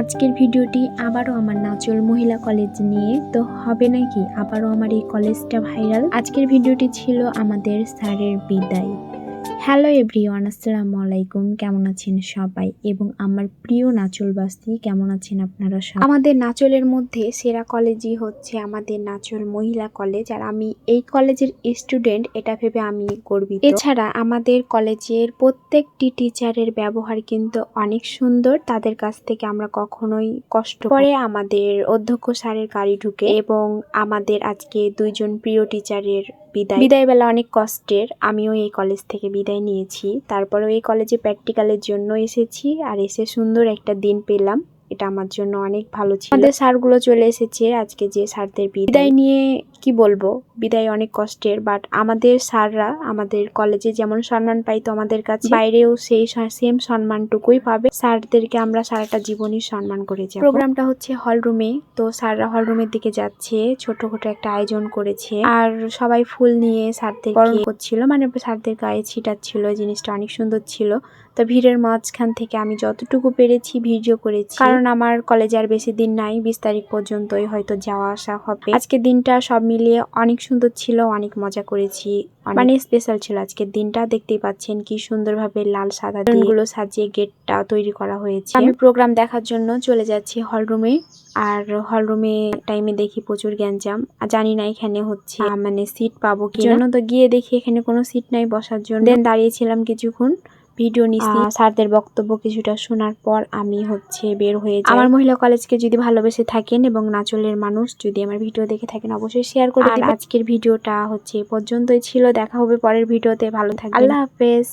আজকের ভিডিওটি আবারও আমার নাচল মহিলা কলেজ নিয়ে। তো হবে নাকি আবারও আমার এই কলেজটা ভাইরাল। আজকের ভিডিওটি ছিল আমাদের স্যারের বিদায়। হ্যালো এভরিওয়ান, আসসালামু আলাইকুম। কেমন আছেন সবাই এবং আমার প্রিয় নাচলবাসী কেমন আছেন আপনারা সবাই? আমাদের নাচলের মধ্যে সেরা কলেজই হচ্ছে আমাদের নাচল মহিলা কলেজ, আর আমি এই কলেজের স্টুডেন্ট এটা ভেবে আমি গর্বিত। এছাড়া আমাদের কলেজের প্রত্যেকটি টিচারের ব্যবহার কিন্তু অনেক সুন্দর, তাদের কাছ থেকে আমরা কখনোই কষ্ট পরে আমাদের অধ্যক্ষ স্যারের গাড়ি ঢুকে এবং আমাদের আজকে দুইজন প্রিয় টিচারের বিদায় বেলা অনেক কষ্টের। আমিও এই কলেজ থেকে বিদায় নিয়েছি, তারপরেও এই কলেজে প্র্যাকটিক্যালের জন্য এসেছি, আর এসে সুন্দর একটা দিন পেলাম, এটা আমার জন্য অনেক ভালো ছিল। আমাদের স্যারগুলো চলে এসেছে, আজকে যে স্যারদের বিদায় নিয়ে কি বলবো, বিদায় অনেক কষ্টের, বাট আমাদের স্যাররা আমাদের কলেজে যেমন সম্মান পাইতো আমাদের কাছে, বাইরেও সেই সেম সম্মানটুকুই পাবে। স্যারদেরকে আমরা সারাটা জীবনই সম্মান করে যাব। প্রোগ্রামটা হচ্ছে হলরুমে, তো স্যাররা হলরুমের দিকে যাচ্ছে, ছোটখাটো একটা আয়োজন করেছে, আর সবাই ফুল নিয়ে স্যারদের বরণ করছিল, মানে স্যারদের গায়ে ছিটাচ্ছিল, জিনিসটা অনেক সুন্দর ছিল। তো ভিড়ের মাঝখান থেকে আমি যতটুকু পেরেছি ভিডিও করেছি, কারণ আমার কলেজে আর বেশি দিন নাই, 20 তারিখ পর্যন্তই হয়তো যাওয়া আসা হবে। আজকের দিনটা সব মিলিয়ে অনেক সুন্দর ছিল, অনেক মজা করেছি, মানে স্পেশাল ছিল আজকের দিনটা। দেখতেই পাচ্ছেন কি সুন্দরভাবে লাল সাদা গুলো সাজিয়ে গেটটা তৈরি করা হয়েছে। আমি প্রোগ্রাম দেখার জন্য চলে যাচ্ছি হলরুমে, আর হলরুমে টাইমে দেখি প্রচুর গ্যাঞ্জাম, জানি না এখানে হচ্ছে মানে সিট পাবো কি জন্য। তো গিয়ে দেখি এখানে কোনো সিট নাই বসার জন্য, দেন দাঁড়িয়েছিলাম কিছুক্ষণ, ভিডিও নিচ্ছি। স্যারদের বক্তব্য কিছুটা শোনার পর আমি হচ্ছে বের হয়ে যাই। আমার মহিলা কলেজকে যদি ভালোবেসে থাকেন এবং নাচলের মানুষ যদি আমার ভিডিও দেখে থাকেন অবশ্যই শেয়ার করে দিবেন। আজকের ভিডিওটা হচ্ছে এ পর্যন্তই ছিল, দেখা হবে পরের ভিডিওতে। ভালো থাকবেন, আল্লাহ হাফেজ।